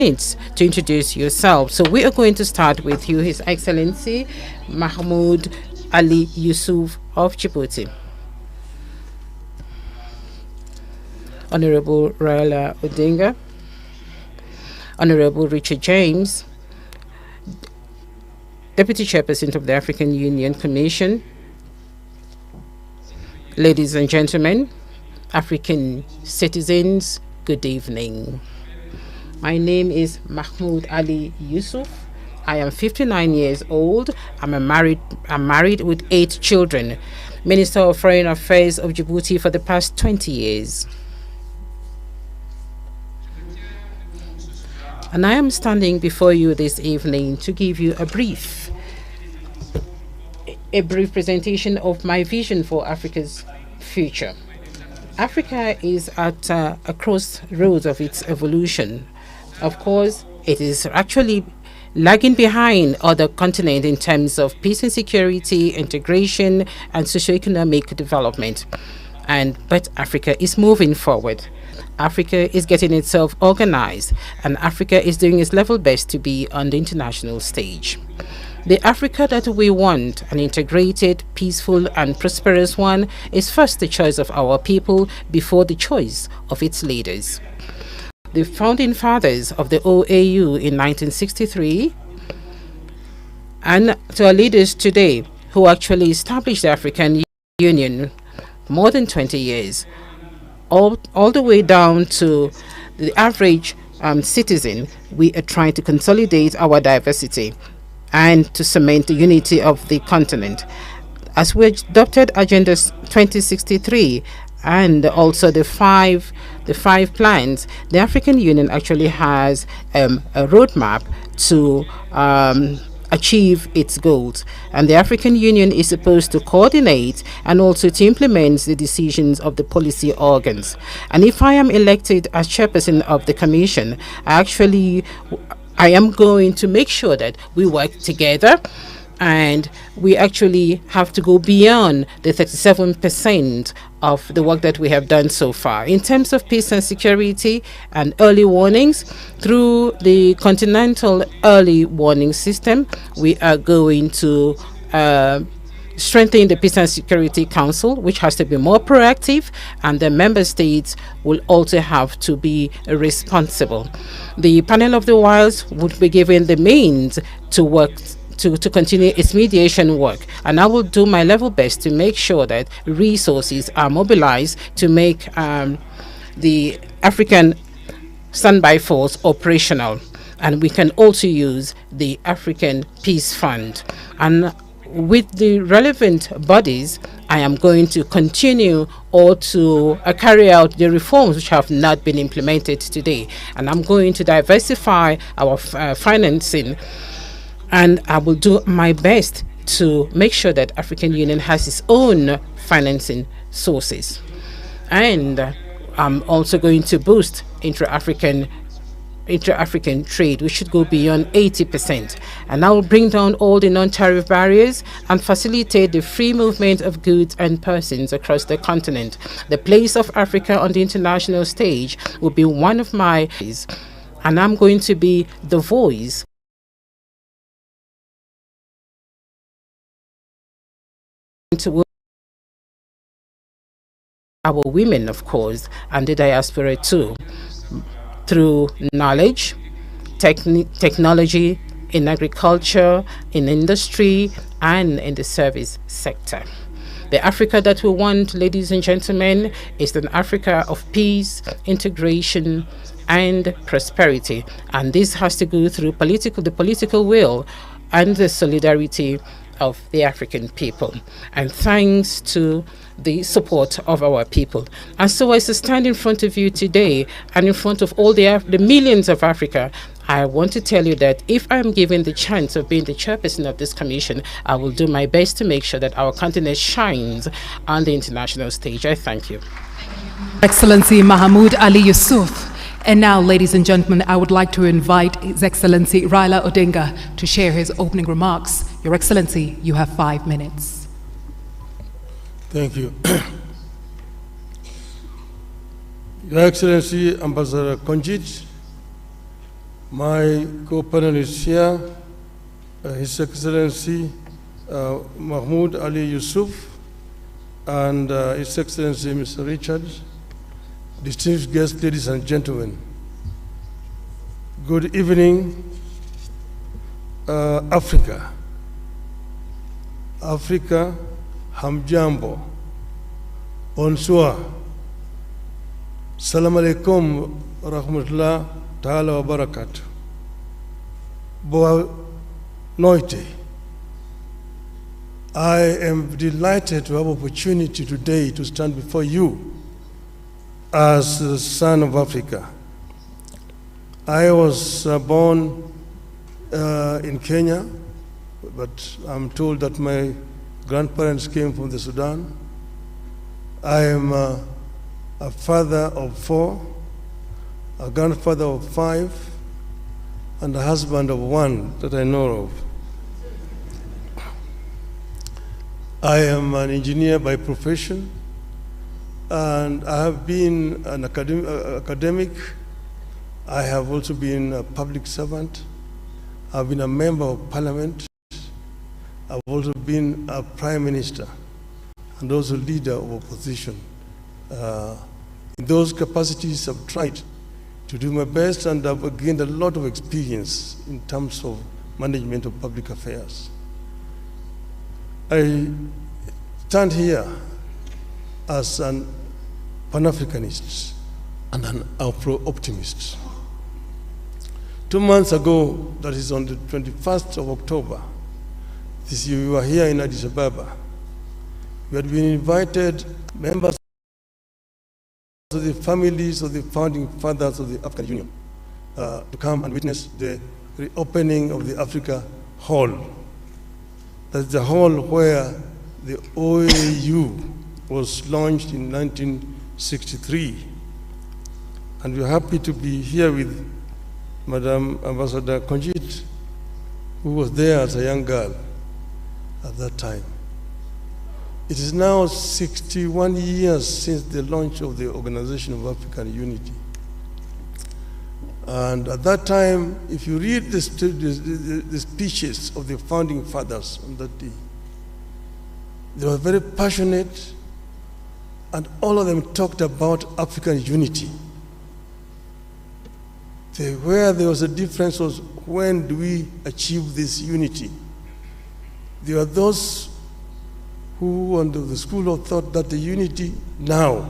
minutes to introduce yourself. So we are going to start with you, His Excellency Mahamud Ali Yusuf of Djibouti. Honorable Rya Odinga, Honorable Richard James, Deputy Chairperson of the African Union Commission, ladies and gentlemen, African citizens, good evening. My name is Mahamud Ali Yusuf. I am 59 years old. I'm married with 8 children. Minister of Foreign Affairs of Djibouti for the past 20 years. And I am standing before you this evening to give you a brief presentation of my vision for Africa's future. Africa is at a crossroads of its evolution. Of course, it is actually lagging behind other continents in terms of peace and security, integration, and socioeconomic development. But Africa is moving forward. Africa is getting itself organized, and Africa is doing its level best to be on the international stage. The Africa that we want, an integrated, peaceful, and prosperous one, is first the choice of our people before the choice of its leaders. The founding fathers of the OAU in 1963 and to our leaders today who actually established the African Union more than 20 years, all the way down to the average citizen, we are trying to consolidate our diversity and to cement the unity of the continent. As we adopted Agenda 2063 and also the five plans, the African Union actually has a roadmap to achieve its goals, and the African Union is supposed to coordinate and also to implement the decisions of the policy organs. And if I am elected as chairperson of the commission, I am going to make sure that we work together, and we actually have to go beyond the 37% of the work that we have done so far. In terms of peace and security and early warnings, through the Continental Early Warning System, we are going to strengthen the Peace and Security Council, which has to be more proactive, and the member states will also have to be responsible. The panel of the wilds would be given the means to work to continue its mediation work, and I will do my level best to make sure that resources are mobilized to make the African Standby Force operational, and we can also use the African Peace Fund. And with the relevant bodies, I am going to continue or to carry out the reforms which have not been implemented today, and I'm going to diversify our financing, and I will do my best to make sure that African Union has its own financing sources. And I'm also going to boost intra-African trade, which should go beyond 80%. And I will bring down all the non-tariff barriers and facilitate the free movement of goods and persons across the continent. The place of Africa on the international stage will be one of my, and I'm going to be the voice to our women, of course, and the diaspora too, through knowledge, technology, in agriculture, in industry, and in the service sector. The Africa that we want, ladies and gentlemen, is an Africa of peace, integration, and prosperity. And this has to go through the political will and the solidarity of the African people, and thanks to the support of our people. And so as I stand in front of you today and in front of all the millions of Africa, I want to tell you that if I'm given the chance of being the chairperson of this commission, I will do my best to make sure that our continent shines on the international stage. I thank you. Excellency Mahamud Ali Yusuf. And now, ladies and gentlemen, I would like to invite His Excellency Rya Odinga to share his opening remarks. Your Excellency, you have 5 minutes. Thank you. Your Excellency Ambassador Konjit, My co-panelist here, His Excellency Mahamud Ali Yu, and His Excellency Mr. Richard, distinguished guests, ladies and gentlemen. Good evening, Africa. Africa, hamjambo, bonsoir, salam alaikum, rahmatullah ta'ala wa barakatuh. Boa noite. I am delighted to have opportunity today to stand before you as the son of Africa. I was born in Kenya, but I'm told that my grandparents came from the Sudan. I am a father of 4, a grandfather of 5, and a husband of 1 that I know of. I am an engineer by profession, and I have been an academic. I have also been a public servant. I've been a member of parliament. I've also been a prime minister and also leader of opposition. In those capacities, I've tried to do my best, and I've gained a lot of experience in terms of management of public affairs. I stand here as an Pan-Africanist and an Afro-optimist. 2 months ago, that is on the 21st of October, this year, we were here in Addis Ababa. We had been invited, members of the families of the founding fathers of the African Union, to come and witness the reopening of the Africa Hall. That's the hall where the OAU was launched in 1963. And we're happy to be here with Madam Ambassador Konjit, who was there as a young girl at that time. It is now 61 years since the launch of the Organization of African Unity. And at that time, if you read the speeches of the founding fathers on that day, they were very passionate, and all of them talked about African unity. Where there was a difference was, when do we achieve this unity? There are those who, under the school of thought, that the unity now.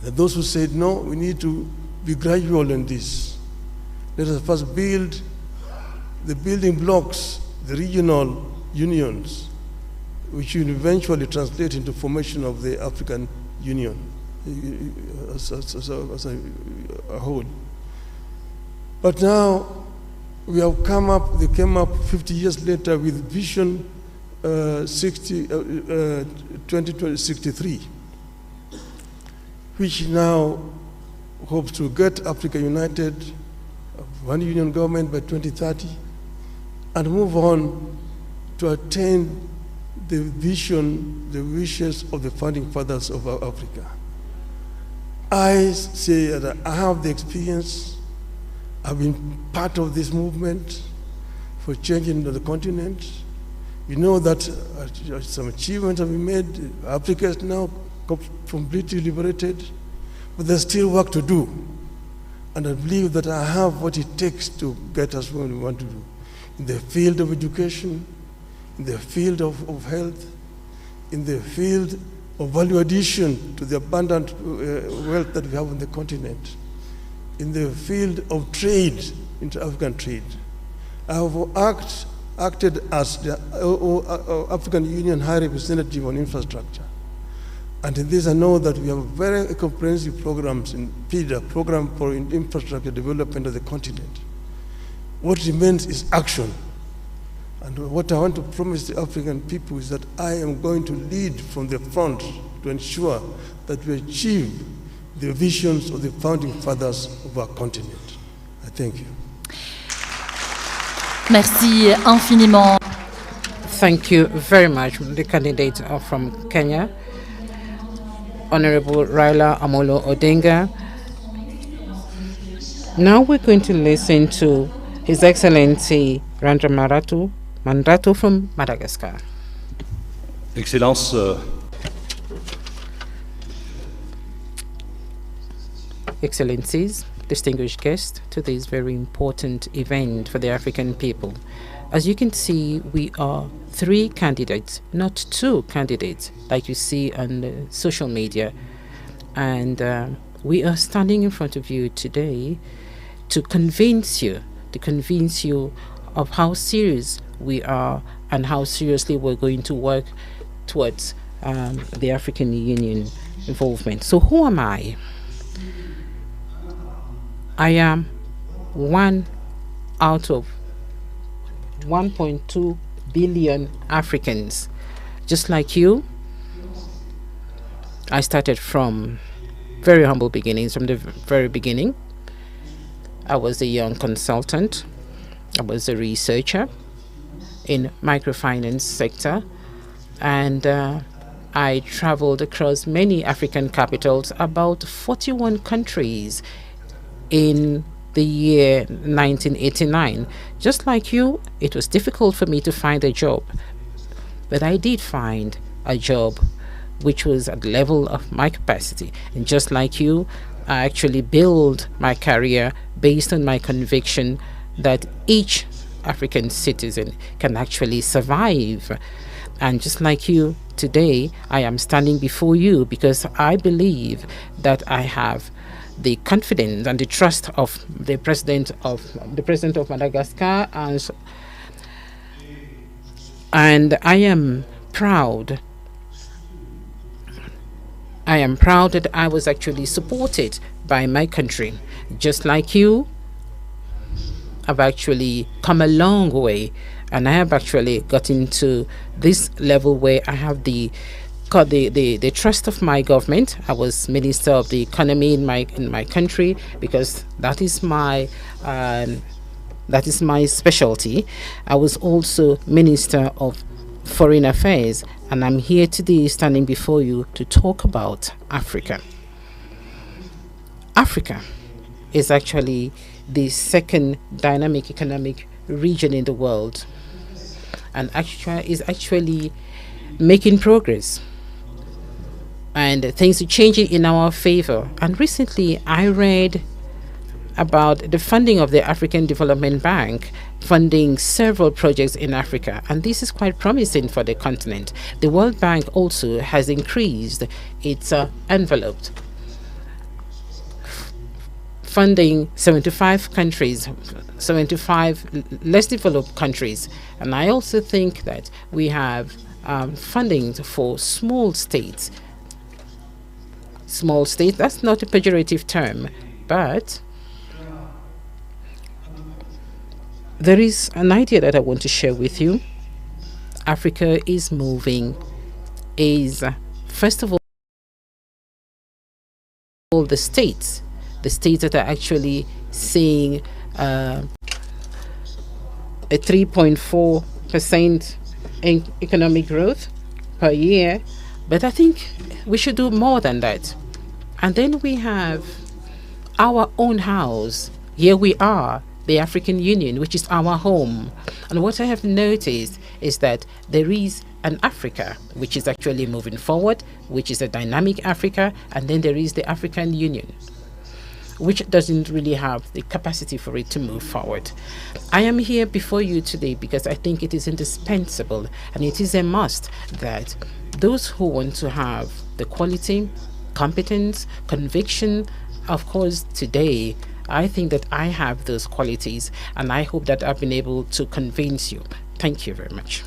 There are those who said, no, we need to be gradual in this. Let us first build the building blocks, the regional unions, which will eventually translate into formation of the African Union as a whole. But now we have come up, they came up 50 years later with Vision 2063, which now hopes to get Africa united, one union government by 2030, and move on to attain the vision, the wishes of the founding fathers of Africa. I say that I have the experience. I've been part of this movement for changing the continent. We know that some achievements have been made. Africa is now completely liberated, but there's still work to do. And I believe that I have what it takes to get us where we want to do. In the field of education, in the field of health, in the field of value addition to the abundant wealth that we have on the continent, in the field of trade, inter-African trade. I have acted as the African Union High Representative on Infrastructure. And in this I know that we have very comprehensive programs in PIDA, Program for Infrastructure Development of the Continent. What remains is action. And what I want to promise the African people is that I am going to lead from the front to ensure that we achieve the visions of the founding fathers of our continent. I thank you. Merci infiniment. Thank you very much, the candidate from Kenya, Honorable Raila Amolo Odinga. Now we're going to listen to His Excellency Randra Mandrato from Madagascar. Excellence, Excellencies, distinguished guests, to this very important event for the African people. As you can see, we are 3 candidates, not 2 candidates, like you see on social media. And we are standing in front of you today to convince you of how serious we are and how seriously we're going to work towards the African Union involvement. So who am I? I am one out of 1.2 billion Africans. Just like you, I started from very humble beginnings, from the very beginning. I was a young consultant. I was a researcher in microfinance sector, and I traveled across many African capitals, about 41 countries in the year 1989. Just like you, it was difficult for me to find a job, but I did find a job which was at the level of my capacity. And just like you, I actually built my career based on my conviction that each African citizen can actually survive. And just like you, today I am standing before you because I believe that I have the confidence and the trust of the president of Madagascar, and I am proud. I am proud that I was actually supported by my country. Just like you, I've actually come a long way, and I have actually gotten to this level where I have the trust of my government. I was Minister of the Economy in my country because that is my specialty. I was also Minister of Foreign Affairs, and I'm here today standing before you to talk about Africa. Africa is actually the second dynamic economic region in the world, and is actually making progress. And things are changing in our favor. And recently I read about the funding of the African Development Bank funding several projects in Africa, and this is quite promising for the continent. The World Bank also has increased its envelope, funding 75 countries, 75 less developed countries. And I also think that we have funding for small states. Small states, that's not a pejorative term, but there is an idea that I want to share with you. Africa is moving, first of all the states that are actually seeing a 3.4% economic growth per year, but I think we should do more than that. And then we have our own house. Here we are, the African Union, which is our home. And what I have noticed is that there is an Africa which is actually moving forward, which is a dynamic Africa, and then there is the African Union, which doesn't really have the capacity for it to move forward. I am here before you today because I think it is indispensable and it is a must that those who want to have the quality, competence, conviction, of course, today, I think that I have those qualities, and I hope that I've been able to convince you. Thank you very much.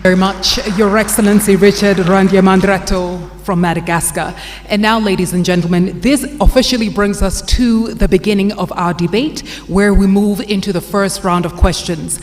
Very much, Your Excellency Richard Randyamandrato from Madagascar. And now, ladies and gentlemen, this officially brings us to the beginning of our debate, where we move into the first round of questions.